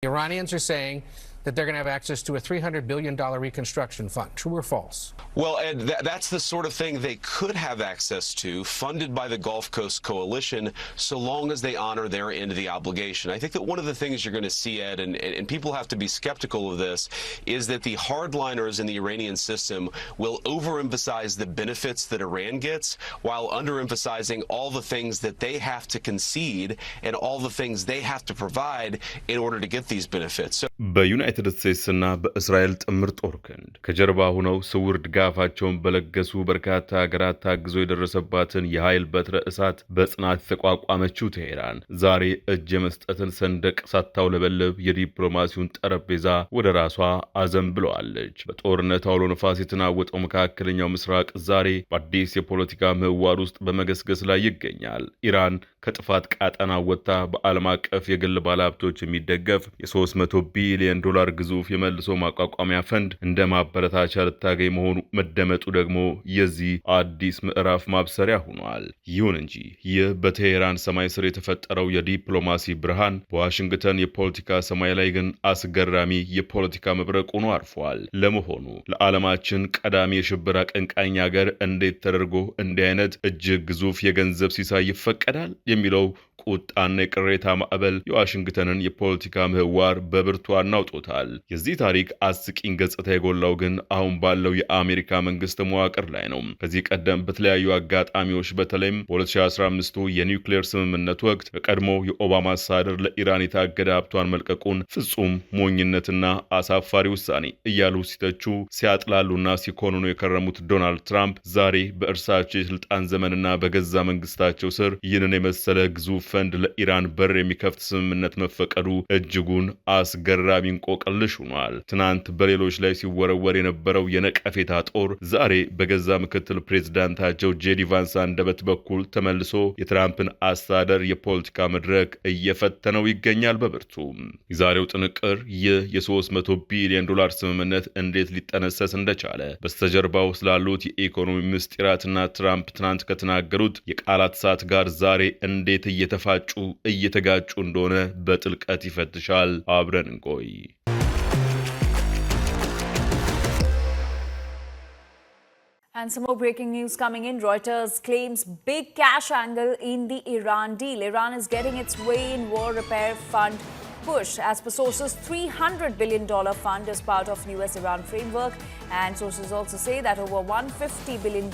The Iranians are saying that they're going to have access to a $300 billion reconstruction fund. True or false? Well, Ed, that's the sort of thing they could have access to, funded by the Gulf Coast Coalition, so long as they honor their end of the obligation. I think that one of the things you're going to see, Ed, and people have to be skeptical of this, is that the hardliners in the Iranian system will overemphasize the benefits that Iran gets while underemphasizing all the things that they have to concede and all the things they have to provide in order to get these benefits. በዩናይትድ ስቴትስና በእስራኤል ጥምር ጦር ክንድ ከጀርባ ሆነው ስውር ድጋፋቸውን በለገሱ በርካታ ሀገራት ታግዞ የደረሰባትን የኃይል በትረ እሳት በጽናት የተቋቋመችው ቴሄራን ዛሬ እጅ የመስጠትን ሰንደቅ ሳታውለበልብ የዲፕሎማሲውን ጠረጴዛ ወደ ራሷ አዘንብለዋለች። በጦርነት አውሎ ነፋስ የተናወጠው መካከለኛው ምስራቅ ዛሬ በአዲስ የፖለቲካ ምህዋር ውስጥ በመገስገስ ላይ ይገኛል። ኢራን ከጥፋት ቃጠና ወጥታ በዓለም አቀፍ የግል ባለሀብቶች የሚደገፍ የ300 ቢሊዮን ዶላር ግዙፍ የመልሶ ማቋቋሚያ ፈንድ እንደ ማበረታቻ ልታገኝ መሆኑ መደመጡ ደግሞ የዚህ አዲስ ምዕራፍ ማብሰሪያ ሆኗል። ይሁን እንጂ ይህ በቴሄራን ሰማይ ስር የተፈጠረው የዲፕሎማሲ ብርሃን በዋሽንግተን የፖለቲካ ሰማይ ላይ ግን አስገራሚ የፖለቲካ መብረቅ ሆኖ አርፏል። ለመሆኑ ለዓለማችን ቀዳሚ የሽብር አቀንቃኝ ሀገር እንዴት ተደርጎ እንዲህ አይነት እጅግ ግዙፍ የገንዘብ ሲሳይ ይፈቀዳል የሚለው ቁጣና የቅሬታ ማዕበል የዋሽንግተንን የፖለቲካ ምህዋር በብርቱ አናውጦታል። የዚህ ታሪክ አስቂኝ ገጽታ የጎላው ግን አሁን ባለው የአሜሪካ መንግስት መዋቅር ላይ ነው። ከዚህ ቀደም በተለያዩ አጋጣሚዎች በተለይም በ2015 የኒውክሌር ስምምነት ወቅት በቀድሞ የኦባማ አስተዳደር ለኢራን የታገደ ሀብቷን መልቀቁን ፍጹም ሞኝነትና አሳፋሪ ውሳኔ እያሉ ሲተቹ ሲያጥላሉና ሲኮንኑ የከረሙት ዶናልድ ትራምፕ ዛሬ በእርሳቸው የስልጣን ዘመንና በገዛ መንግስታቸው ስር ይህንን የመሰለ ግዙፍ ፈንድ ለኢራን በር የሚከፍት ስምምነት መፈቀዱ እጅጉን አስገራሚ እንቆቅልሽ ሆኗል። ትናንት በሌሎች ላይ ሲወረወር የነበረው የነቀፌታ ጦር ዛሬ በገዛ ምክትል ፕሬዝዳንታቸው ጄዲ ቫንስ አንደበት በኩል ተመልሶ የትራምፕን አስተዳደር የፖለቲካ መድረክ እየፈተነው ይገኛል በብርቱ። የዛሬው ጥንቅር ይህ የ300 ቢሊዮን ዶላር ስምምነት እንዴት ሊጠነሰስ እንደቻለ በስተጀርባው ስላሉት የኢኮኖሚ ምስጢራትና ትራምፕ ትናንት ከተናገሩት የቃላት እሳት ጋር ዛሬ እንዴት እየተጋጩ እንደሆነ በጥልቀት ይፈትሻል። አብረን እንቆይ። And some more breaking news coming in. Reuters claims big cash angle in the Iran deal. Iran is getting its way in war repair fund push. As per sources, $300 billion fund is part of US-Iran framework. And sources also say that over $150 billion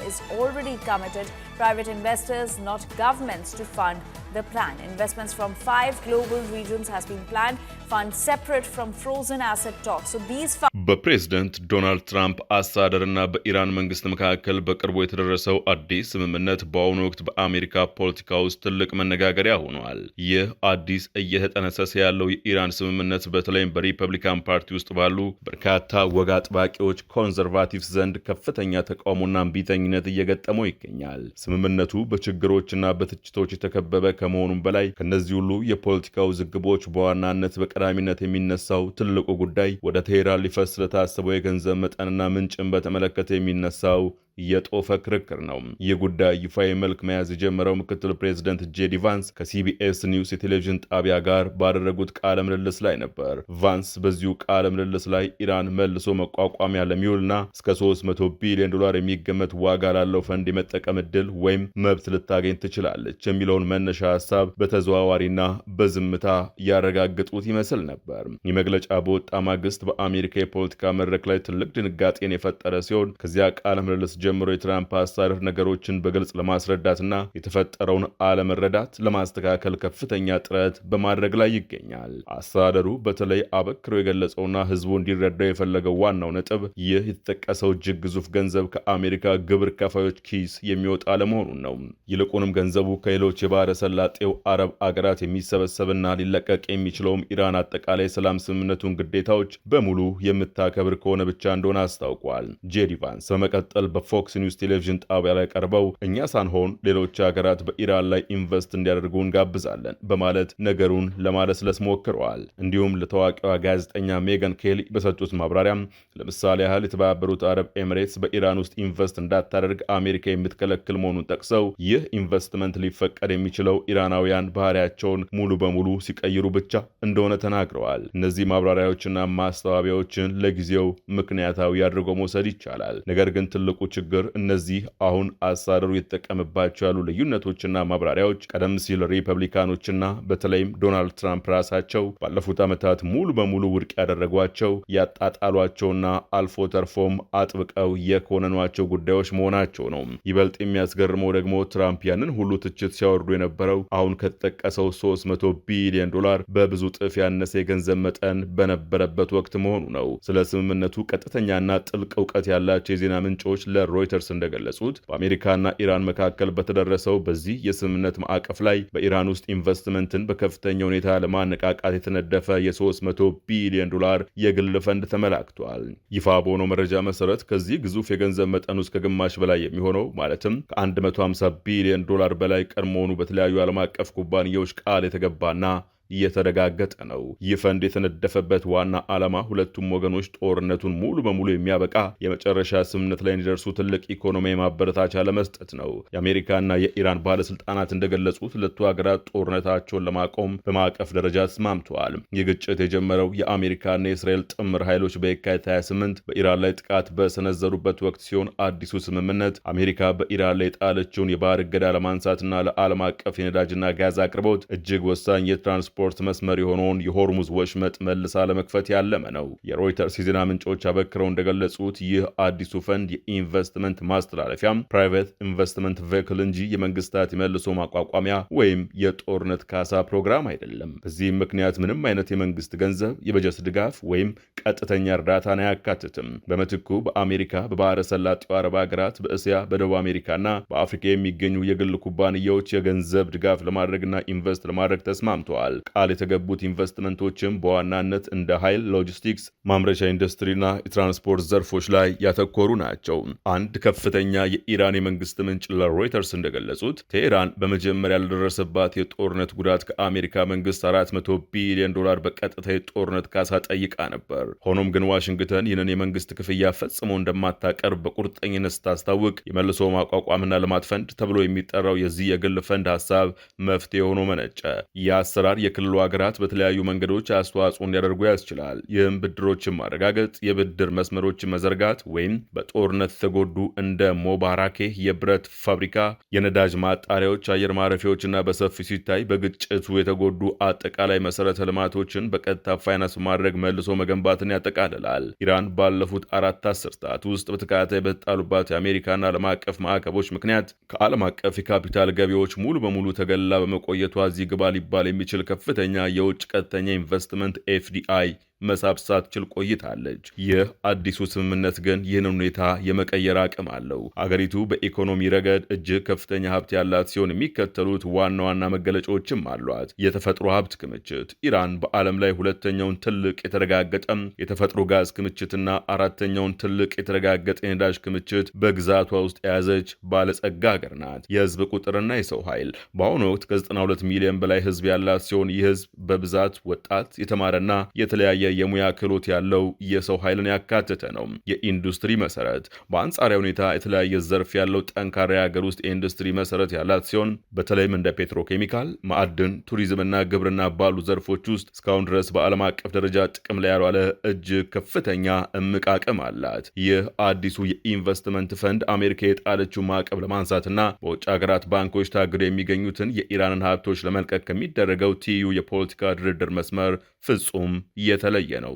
is already committed. Private investors, not governments, to fund the plan. Investments from 5 global regions has been planned, funds separate from frozen asset talks. So these በፕሬዝዳንት ዶናልድ ትራምፕ አስተዳደርና በኢራን መንግስት መካከል በቅርቡ የተደረሰው አዲስ ስምምነት በአሁኑ ወቅት በአሜሪካ ፖለቲካ ውስጥ ትልቅ መነጋገሪያ ሆኗል። ይህ አዲስ እየተጠነሰሰ ያለው የኢራን ስምምነት በተለይም በሪፐብሊካን ፓርቲ ውስጥ ባሉ በርካታ ወግ አጥባቂዎች ኮንዘርቫቲቭስ ዘንድ ከፍተኛ ተቃውሞና እምቢተኝነት እየገጠመው ይገኛል። ስምምነቱ በችግሮችና በትችቶች የተከበበ ከመሆኑም በላይ ከነዚህ ሁሉ የፖለቲካ ውዝግቦች በዋናነት በቀዳሚነት የሚነሳው ትልቁ ጉዳይ ወደ ቴሄራን ሊፈስ ስለታሰበው የገንዘብ መጠንና ምንጭን በተመለከተ የሚነሳው የጦፈ ክርክር ነው። ይህ ጉዳይ ይፋዊ መልክ መያዝ የጀመረው ምክትል ፕሬዝዳንት ጄዲ ቫንስ ከሲቢኤስ ኒውስ የቴሌቪዥን ጣቢያ ጋር ባደረጉት ቃለ ምልልስ ላይ ነበር። ቫንስ በዚሁ ቃለ ምልልስ ላይ ኢራን መልሶ መቋቋሚያ ለሚውልና እስከ 300 ቢሊዮን ዶላር የሚገመት ዋጋ ላለው ፈንድ የመጠቀም ዕድል ወይም መብት ልታገኝ ትችላለች የሚለውን መነሻ ሐሳብ በተዘዋዋሪና በዝምታ ያረጋግጡት ይመስል ነበር። ይህ መግለጫ በወጣ ማግስት በአሜሪካ የፖለቲካ መድረክ ላይ ትልቅ ድንጋጤን የፈጠረ ሲሆን ከዚያ ቃለ ምልልስ ጀምሮ የትራምፕ አስተዳደር ነገሮችን በግልጽ ለማስረዳትና የተፈጠረውን አለመረዳት ለማስተካከል ከፍተኛ ጥረት በማድረግ ላይ ይገኛል። አስተዳደሩ በተለይ አበክሮ የገለጸውና ህዝቡ እንዲረዳው የፈለገው ዋናው ነጥብ ይህ የተጠቀሰው እጅግ ግዙፍ ገንዘብ ከአሜሪካ ግብር ከፋዮች ኪስ የሚወጣ ለመሆኑን ነው። ይልቁንም ገንዘቡ ከሌሎች የባህረ ሰላጤው አረብ አገራት የሚሰበሰብና ሊለቀቅ የሚችለውም ኢራን አጠቃላይ ሰላም ስምምነቱን ግዴታዎች በሙሉ የምታከብር ከሆነ ብቻ እንደሆነ አስታውቋል። ጄዲ ቫንስ በመቀጠል በፎክስ ኒውስ ቴሌቪዥን ጣቢያ ላይ ቀርበው እኛ ሳንሆን ሌሎች ሀገራት በኢራን ላይ ኢንቨስት እንዲያደርጉ እንጋብዛለን በማለት ነገሩን ለማለስለስ ሞክረዋል። እንዲሁም ለታዋቂዋ ጋዜጠኛ ሜገን ኬሊ በሰጡት ማብራሪያም ለምሳሌ ያህል የተባበሩት አረብ ኤሚሬትስ በኢራን ውስጥ ኢንቨስት እንዳታደርግ አሜሪካ የምትከለክል መሆኑን ጠቅሰው ይህ ኢንቨስትመንት ሊፈቀድ የሚችለው ኢራናውያን ባህሪያቸውን ሙሉ በሙሉ ሲቀይሩ ብቻ እንደሆነ ተናግረዋል። እነዚህ ማብራሪያዎችና ማስተባበያዎችን ለጊዜው ምክንያታዊ አድርጎ መውሰድ ይቻላል። ነገር ግን ትልቁ ችግር እነዚህ አሁን አስተዳደሩ የተጠቀምባቸው ያሉ ልዩነቶችና ማብራሪያዎች ቀደም ሲል ሪፐብሊካኖችና በተለይም ዶናልድ ትራምፕ ራሳቸው ባለፉት ዓመታት ሙሉ በሙሉ ውድቅ ያደረጓቸው ያጣጣሏቸውና አልፎ ተርፎም አጥብቀው የኮነኗቸው ጉዳዮች መሆናቸው ነው። ይበልጥ የሚያስገርመው ደግሞ ትራምፕ ያንን ሁሉ ትችት ሲያወርዱ የነበረው አሁን ከተጠቀሰው 300 ቢሊዮን ዶላር በብዙ ጥፍ ያነሰ የገንዘብ መጠን በነበረበት ወቅት መሆኑ ነው። ስለ ስምምነቱ ቀጥተኛና ጥልቅ እውቀት ያላቸው የዜና ምንጮች ለሮይተርስ እንደገለጹት በአሜሪካና ኢራን መካከል በተደረሰው በዚህ የስምምነት ማዕቀፍ ላይ በኢራን ውስጥ ኢንቨስትመንትን በከፍተኛ ሁኔታ ለማነቃቃት የተነደፈ የ300 ቢሊዮን ዶላር የግል ፈንድ ተመላክቷል። ይፋ በሆነው መረጃ መሰረት ከዚህ ግዙፍ የገንዘብ መጠን ውስጥ ከግማሽ በላይ የሚሆነው ማለትም ከ150 ቢሊዮን ዶላር በላይ ቀድሞውኑ በተለያዩ ዓለም አቀፍ ኩባንያዎች ቃል የተገባና እየተረጋገጠ ነው። ይህ ፈንድ የተነደፈበት ዋና ዓላማ ሁለቱም ወገኖች ጦርነቱን ሙሉ በሙሉ የሚያበቃ የመጨረሻ ስምምነት ላይ እንዲደርሱ ትልቅ ኢኮኖሚያዊ ማበረታቻ ለመስጠት ነው። የአሜሪካና የኢራን ባለስልጣናት እንደገለጹት ሁለቱ ሀገራት ጦርነታቸውን ለማቆም በማዕቀፍ ደረጃ ተስማምተዋል። ይህ ግጭት የጀመረው የአሜሪካና የእስራኤል ጥምር ኃይሎች በየካቲት 28 በኢራን ላይ ጥቃት በሰነዘሩበት ወቅት ሲሆን አዲሱ ስምምነት አሜሪካ በኢራን ላይ የጣለችውን የባህር እገዳ ለማንሳትና ለዓለም አቀፍ የነዳጅና ጋዝ አቅርቦት እጅግ ወሳኝ የትራንስፖርት መስመር የሆነውን የሆርሙዝ ወሽመጥ መልሳ ለመክፈት ያለመ ነው። የሮይተርስ የዜና ምንጮች አበክረው እንደገለጹት ይህ አዲሱ ፈንድ የኢንቨስትመንት ማስተላለፊያ ፕራይቬት ኢንቨስትመንት ቬክል እንጂ የመንግስታት የመልሶ ማቋቋሚያ ወይም የጦርነት ካሳ ፕሮግራም አይደለም። በዚህም ምክንያት ምንም አይነት የመንግስት ገንዘብ፣ የበጀት ድጋፍ ወይም ቀጥተኛ እርዳታን አያካትትም። በምትኩ በአሜሪካ፣ በባህረ ሰላጤው አረብ ሀገራት፣ በእስያ፣ በደቡብ አሜሪካና በአፍሪካ የሚገኙ የግል ኩባንያዎች የገንዘብ ድጋፍ ለማድረግና ኢንቨስት ለማድረግ ተስማምተዋል። ቃል የተገቡት ኢንቨስትመንቶችም በዋናነት እንደ ኃይል፣ ሎጂስቲክስ፣ ማምረቻ ኢንዱስትሪና የትራንስፖርት ዘርፎች ላይ ያተኮሩ ናቸው። አንድ ከፍተኛ የኢራን የመንግስት ምንጭ ለሮይተርስ እንደገለጹት ቴህራን በመጀመሪያ ለደረሰባት የጦርነት ጉዳት ከአሜሪካ መንግስት 400 ቢሊዮን ዶላር በቀጥታ የጦርነት ካሳ ጠይቃ ነበር። ሆኖም ግን ዋሽንግተን ይህንን የመንግስት ክፍያ ፈጽሞ እንደማታቀርብ በቁርጠኝነት ስታስታውቅ የመልሶ ማቋቋምና ልማት ፈንድ ተብሎ የሚጠራው የዚህ የግል ፈንድ ሐሳብ መፍትሄ ሆኖ መነጨ። ይህ አሰራር የክልሉ ሀገራት በተለያዩ መንገዶች አስተዋጽኦ እንዲያደርጉ ያስችላል። ይህም ብድሮችን ማረጋገጥ፣ የብድር መስመሮችን መዘርጋት ወይም በጦርነት የተጎዱ እንደ ሞባራኬ የብረት ፋብሪካ፣ የነዳጅ ማጣሪያዎች፣ አየር ማረፊያዎችና በሰፊው ሲታይ በግጭቱ የተጎዱ አጠቃላይ መሰረተ ልማቶችን በቀጥታ ፋይናንስ ማድረግ መልሶ መገንባትን ያጠቃልላል። ኢራን ባለፉት 4 አስርታት ውስጥ በተከታታይ በተጣሉባት የአሜሪካና ዓለም አቀፍ ማዕቀቦች ምክንያት ከዓለም አቀፍ የካፒታል ገቢዎች ሙሉ በሙሉ ተገላ በመቆየቷ እዚህ ግባ ሊባል የሚችል ከፍተኛ የውጭ ቀጥተኛ ኢንቨስትመንት ኤፍዲአይ መሳብ ሳትችል ቆይታለች። ይህ አዲሱ ስምምነት ግን ይህን ሁኔታ የመቀየር አቅም አለው። አገሪቱ በኢኮኖሚ ረገድ እጅግ ከፍተኛ ሀብት ያላት ሲሆን የሚከተሉት ዋና ዋና መገለጫዎችም አሏት። የተፈጥሮ ሀብት ክምችት። ኢራን በዓለም ላይ ሁለተኛውን ትልቅ የተረጋገጠ የተፈጥሮ ጋዝ ክምችትና አራተኛውን ትልቅ የተረጋገጠ የነዳጅ ክምችት በግዛቷ ውስጥ የያዘች ባለጸጋ ሀገር ናት። የህዝብ ቁጥርና የሰው ኃይል በአሁኑ ወቅት ከ92 ሚሊዮን በላይ ህዝብ ያላት ሲሆን ይህ ህዝብ በብዛት ወጣት፣ የተማረና የተለያየ የሙያ ክህሎት ያለው የሰው ኃይልን ያካተተ ነው። የኢንዱስትሪ መሰረት በአንጻራዊ ሁኔታ የተለያየ ዘርፍ ያለው ጠንካራ የሀገር ውስጥ የኢንዱስትሪ መሰረት ያላት ሲሆን በተለይም እንደ ፔትሮኬሚካል፣ ማዕድን፣ ቱሪዝምና ግብርና ባሉ ዘርፎች ውስጥ እስካሁን ድረስ በዓለም አቀፍ ደረጃ ጥቅም ላይ ያልዋለ እጅግ ከፍተኛ እምቅ አቅም አላት። ይህ አዲሱ የኢንቨስትመንት ፈንድ አሜሪካ የጣለችው ማዕቀብ ለማንሳትና በውጭ ሀገራት ባንኮች ታግደው የሚገኙትን የኢራንን ሀብቶች ለመልቀቅ ከሚደረገው ትይዩ የፖለቲካ ድርድር መስመር ፍጹም የተለየ ነው።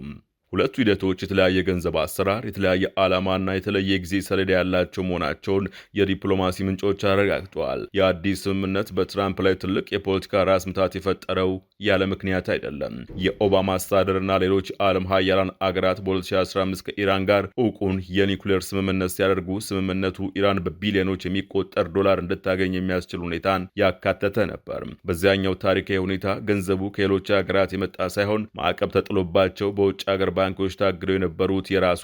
ሁለቱ ሂደቶች የተለያየ ገንዘብ አሰራር፣ የተለያየ ዓላማና የተለየ ጊዜ ሰሌዳ ያላቸው መሆናቸውን የዲፕሎማሲ ምንጮች አረጋግጠዋል። የአዲስ ስምምነት በትራምፕ ላይ ትልቅ የፖለቲካ ራስ ምታት የፈጠረው ያለ ምክንያት አይደለም። የኦባማ አስተዳደርና ሌሎች የዓለም ሀያላን አገራት በ2015 ከኢራን ጋር እውቁን የኒውክሌር ስምምነት ሲያደርጉ ስምምነቱ ኢራን በቢሊዮኖች የሚቆጠር ዶላር እንድታገኝ የሚያስችል ሁኔታን ያካተተ ነበር። በዚያኛው ታሪካዊ ሁኔታ ገንዘቡ ከሌሎች ሀገራት የመጣ ሳይሆን ማዕቀብ ተጥሎባቸው በውጭ ሀገር ባንኮች ታግደው የነበሩት የራሷ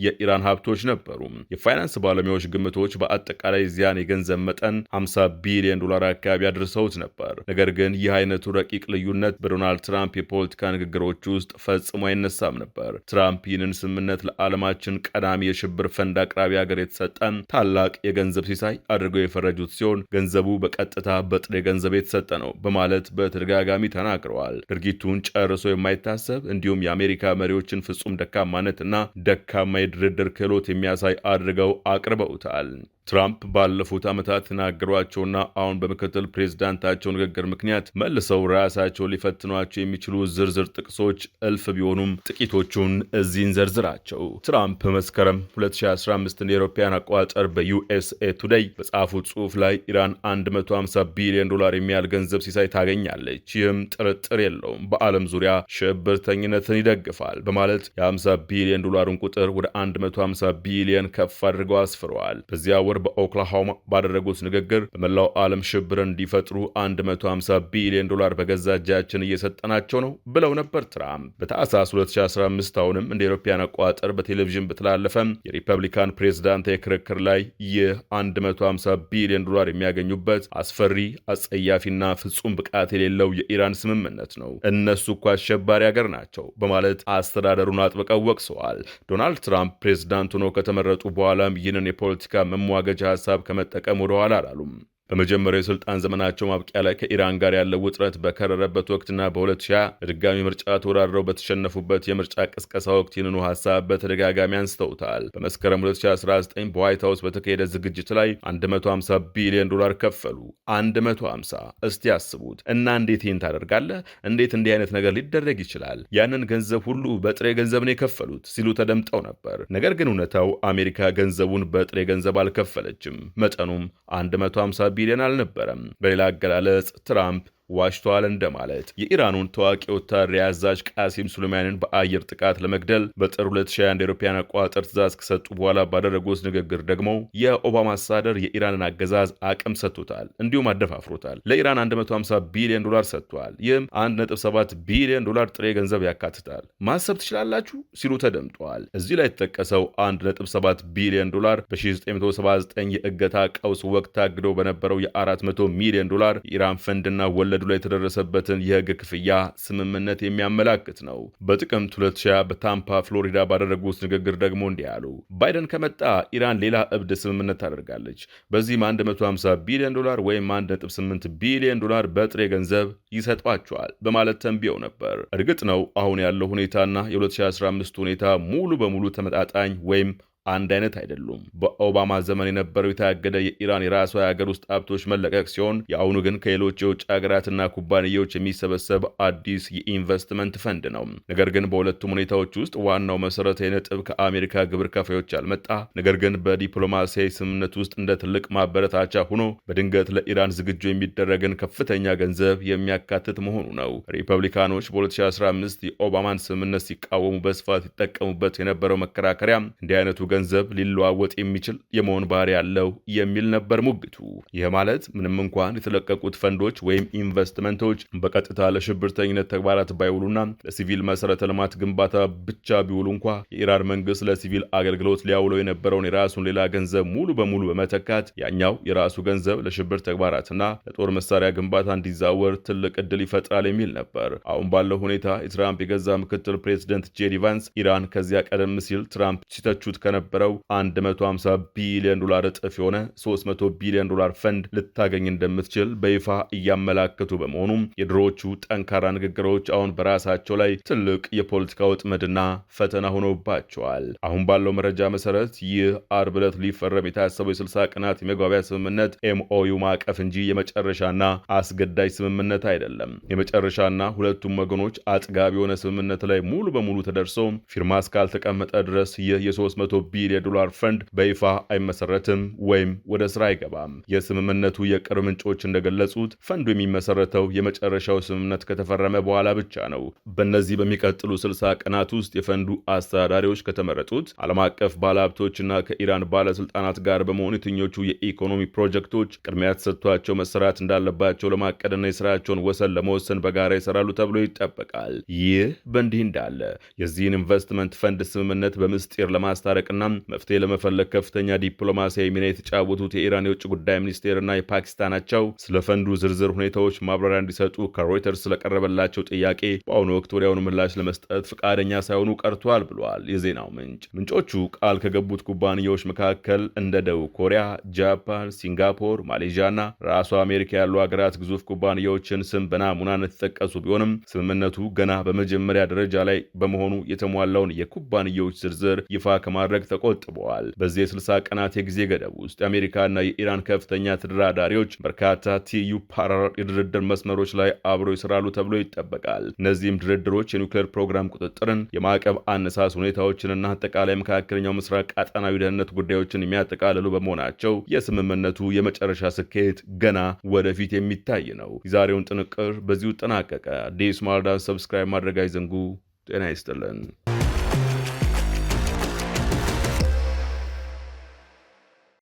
የኢራን ሀብቶች ነበሩ። የፋይናንስ ባለሙያዎች ግምቶች በአጠቃላይ ዚያን የገንዘብ መጠን 50 ቢሊዮን ዶላር አካባቢ አድርሰውት ነበር። ነገር ግን ይህ አይነቱ ረቂቅ ልዩነት በዶናልድ ትራምፕ የፖለቲካ ንግግሮች ውስጥ ፈጽሞ አይነሳም ነበር። ትራምፕ ይህንን ስምምነት ለዓለማችን ቀዳሚ የሽብር ፈንድ አቅራቢ ሀገር የተሰጠን ታላቅ የገንዘብ ሲሳይ አድርገው የፈረጁት ሲሆን ገንዘቡ በቀጥታ በጥሬ ገንዘብ የተሰጠ ነው በማለት በተደጋጋሚ ተናግረዋል። ድርጊቱን ጨርሶ የማይታሰብ እንዲሁም የአሜሪካ መሪዎችን ፍጹም ደካማነትና ደካማ የድርድር ክህሎት የሚያሳይ አድርገው አቅርበውታል። ትራምፕ ባለፉት ዓመታት ተናገሯቸውና አሁን በምክትል ፕሬዝዳንታቸው ንግግር ምክንያት መልሰው ራሳቸው ሊፈትኗቸው የሚችሉ ዝርዝር ጥቅሶች እልፍ ቢሆኑም ጥቂቶቹን እዚህን ዘርዝራቸው። ትራምፕ መስከረም 2015 እንደ አውሮፓውያን አቆጣጠር በዩኤስኤ ቱዴይ በጻፉት ጽሑፍ ላይ ኢራን 150 ቢሊዮን ዶላር የሚያህል ገንዘብ ሲሳይ ታገኛለች፣ ይህም ጥርጥር የለውም በዓለም ዙሪያ ሽብርተኝነትን ይደግፋል በማለት የ50 ቢሊዮን ዶላሩን ቁጥር ወደ 150 ቢሊዮን ከፍ አድርገው አስፍረዋል። በዚያ በኦክላሆማ ባደረጉት ንግግር በመላው ዓለም ሽብርን እንዲፈጥሩ 150 ቢሊዮን ዶላር በገዛ እጃችን እየሰጠናቸው ነው ብለው ነበር ትራምፕ። በታህሳስ 2015 አሁንም እንደ አውሮፓውያን አቆጣጠር በቴሌቪዥን በተላለፈ የሪፐብሊካን ፕሬዝዳንታዊ ክርክር ላይ ይህ 150 ቢሊዮን ዶላር የሚያገኙበት አስፈሪ፣ አጸያፊና ፍጹም ብቃት የሌለው የኢራን ስምምነት ነው፣ እነሱ እኮ አሸባሪ ሀገር ናቸው በማለት አስተዳደሩን አጥብቀው ወቅሰዋል። ዶናልድ ትራምፕ ፕሬዝዳንት ሆነው ከተመረጡ በኋላም ይህንን የፖለቲካ መሟገጃ ሐሳብ ከመጠቀም ወደ ኋላ አላሉም። በመጀመሪያው የስልጣን ዘመናቸው ማብቂያ ላይ ከኢራን ጋር ያለው ውጥረት በከረረበት ወቅትና በ2020 ድጋሚ ምርጫ ተወዳድረው በተሸነፉበት የምርጫ ቅስቀሳ ወቅት ይህንኑ ሐሳብ በተደጋጋሚ አንስተውታል። በመስከረም 2019 በዋይት ሃውስ በተካሄደ ዝግጅት ላይ 150 ቢሊዮን ዶላር ከፈሉ። 150! እስቲ ያስቡት እና እንዴት ይህን ታደርጋለህ? እንዴት እንዲህ አይነት ነገር ሊደረግ ይችላል? ያንን ገንዘብ ሁሉ በጥሬ ገንዘብ ነው የከፈሉት ሲሉ ተደምጠው ነበር። ነገር ግን እውነታው አሜሪካ ገንዘቡን በጥሬ ገንዘብ አልከፈለችም። መጠኑም 150 ቢሊዮን አልነበረም። በሌላ አገላለጽ ትራምፕ ዋሽተዋል እንደማለት። የኢራኑን ታዋቂ ወታደራዊ አዛዥ ቃሲም ሱሌማኒን በአየር ጥቃት ለመግደል በጥር 2021 አውሮፓውያን አቆጣጠር ትዕዛዝ ከሰጡ በኋላ ባደረጉት ንግግር ደግሞ የኦባማ አስተዳደር የኢራንን አገዛዝ አቅም ሰጥቶታል፣ እንዲሁም አደፋፍሮታል። ለኢራን 150 ቢሊዮን ዶላር ሰጥቷል። ይህም 1.7 ቢሊዮን ዶላር ጥሬ ገንዘብ ያካትታል። ማሰብ ትችላላችሁ ሲሉ ተደምጠዋል። እዚህ ላይ የተጠቀሰው 1.7 ቢሊዮን ዶላር በ1979 የእገታ ቀውስ ወቅት ታግዶ በነበረው የ400 ሚሊዮን ዶላር የኢራን ፈንድና ወለዱ ላይ የተደረሰበትን የህግ ክፍያ ስምምነት የሚያመላክት ነው። በጥቅምት 2020 በታምፓ ፍሎሪዳ ባደረጉት ንግግር ደግሞ እንዲህ አሉ። ባይደን ከመጣ ኢራን ሌላ እብድ ስምምነት ታደርጋለች። በዚህም 150 ቢሊዮን ዶላር ወይም 1.8 ቢሊዮን ዶላር በጥሬ ገንዘብ ይሰጧቸዋል በማለት ተንብየው ነበር። እርግጥ ነው አሁን ያለው ሁኔታና የ2015 ሁኔታ ሙሉ በሙሉ ተመጣጣኝ ወይም አንድ አይነት አይደሉም። በኦባማ ዘመን የነበረው የታገደ የኢራን የራሷ የሀገር ውስጥ ሀብቶች መለቀቅ ሲሆን የአሁኑ ግን ከሌሎች የውጭ ሀገራትና ኩባንያዎች የሚሰበሰብ አዲስ የኢንቨስትመንት ፈንድ ነው። ነገር ግን በሁለቱም ሁኔታዎች ውስጥ ዋናው መሰረታዊ ነጥብ ከአሜሪካ ግብር ከፋዮች ያልመጣ ነገር ግን በዲፕሎማሲያዊ ስምምነት ውስጥ እንደ ትልቅ ማበረታቻ ሆኖ በድንገት ለኢራን ዝግጁ የሚደረግን ከፍተኛ ገንዘብ የሚያካትት መሆኑ ነው። ሪፐብሊካኖች በ2015 የኦባማን ስምምነት ሲቃወሙ በስፋት ይጠቀሙበት የነበረው መከራከሪያ እንዲህ አይነቱ ገንዘብ ሊለዋወጥ የሚችል የመሆን ባህሪ ያለው የሚል ነበር ሙግቱ። ይህ ማለት ምንም እንኳን የተለቀቁት ፈንዶች ወይም ኢንቨስትመንቶች በቀጥታ ለሽብርተኝነት ተግባራት ባይውሉና ለሲቪል መሰረተ ልማት ግንባታ ብቻ ቢውሉ እንኳ የኢራን መንግስት ለሲቪል አገልግሎት ሊያውለው የነበረውን የራሱን ሌላ ገንዘብ ሙሉ በሙሉ በመተካት ያኛው የራሱ ገንዘብ ለሽብር ተግባራትና ለጦር መሳሪያ ግንባታ እንዲዛወር ትልቅ ዕድል ይፈጥራል የሚል ነበር። አሁን ባለው ሁኔታ የትራምፕ የገዛ ምክትል ፕሬዚደንት ጄዲ ቫንስ ኢራን ከዚያ ቀደም ሲል ትራምፕ ሲተቹት ከነበረው 150 ቢሊዮን ዶላር እጥፍ የሆነ 300 ቢሊዮን ዶላር ፈንድ ልታገኝ እንደምትችል በይፋ እያመላከቱ በመሆኑም የድሮዎቹ ጠንካራ ንግግሮች አሁን በራሳቸው ላይ ትልቅ የፖለቲካ ወጥመድና ፈተና ሆኖባቸዋል። አሁን ባለው መረጃ መሰረት ይህ አርብ ዕለት ሊፈረም የታሰበው የ60 ቀናት የመግባቢያ ስምምነት ኤምኦዩ ማዕቀፍ እንጂ የመጨረሻና አስገዳጅ ስምምነት አይደለም። የመጨረሻና ሁለቱም ወገኖች አጥጋቢ የሆነ ስምምነት ላይ ሙሉ በሙሉ ተደርሶ ፊርማ እስካልተቀመጠ ድረስ ይህ የ300 ቢሊዮን ዶላር ፈንድ በይፋ አይመሰረትም ወይም ወደ ስራ አይገባም። የስምምነቱ የቅርብ ምንጮች እንደገለጹት ፈንዱ የሚመሰረተው የመጨረሻው ስምምነት ከተፈረመ በኋላ ብቻ ነው። በእነዚህ በሚቀጥሉ 60 ቀናት ውስጥ የፈንዱ አስተዳዳሪዎች ከተመረጡት ዓለም አቀፍ ባለሀብቶችና ከኢራን ባለስልጣናት ጋር በመሆን የትኞቹ የኢኮኖሚ ፕሮጀክቶች ቅድሚያ ተሰጥቷቸው መሰራት እንዳለባቸው ለማቀድና የስራቸውን ወሰን ለመወሰን በጋራ ይሰራሉ ተብሎ ይጠበቃል። ይህ በእንዲህ እንዳለ የዚህን ኢንቨስትመንት ፈንድ ስምምነት በምስጢር ለማስታረቅና መፍትሄ ለመፈለግ ከፍተኛ ዲፕሎማሲያዊ ሚና የተጫወቱት የኢራን የውጭ ጉዳይ ሚኒስቴርና የፓኪስታናቸው ስለ ፈንዱ ዝርዝር ሁኔታዎች ማብራሪያ እንዲሰጡ ከሮይተርስ ስለቀረበላቸው ጥያቄ በአሁኑ ወቅት ወዲያውኑ ምላሽ ለመስጠት ፈቃደኛ ሳይሆኑ ቀርቷል ብሏል የዜናው ምንጭ። ምንጮቹ ቃል ከገቡት ኩባንያዎች መካከል እንደ ደቡብ ኮሪያ፣ ጃፓን፣ ሲንጋፖር፣ ማሌዥያና ራሷ አሜሪካ ያሉ ሀገራት ግዙፍ ኩባንያዎችን ስም በናሙናነት የተጠቀሱ ቢሆንም ስምምነቱ ገና በመጀመሪያ ደረጃ ላይ በመሆኑ የተሟላውን የኩባንያዎች ዝርዝር ይፋ ከማድረግ ተቆጥበዋል። በዚህ የ60 ቀናት የጊዜ ገደብ ውስጥ የአሜሪካና የኢራን ከፍተኛ ተደራዳሪዎች በርካታ ትይዩ ፓራሌል የድርድር መስመሮች ላይ አብረው ይሰራሉ ተብሎ ይጠበቃል። እነዚህም ድርድሮች የኒውክሌር ፕሮግራም ቁጥጥርን፣ የማዕቀብ አነሳስ ሁኔታዎችንና አጠቃላይ መካከለኛው ምስራቅ ቀጠናዊ ደህንነት ጉዳዮችን የሚያጠቃልሉ በመሆናቸው የስምምነቱ የመጨረሻ ስኬት ገና ወደፊት የሚታይ ነው። የዛሬውን ጥንቅር በዚሁ ጠናቀቀ። አዲስ ማለዳ ሰብስክራይብ ማድረግ አይዘንጉ። ጤና ይስጥልን።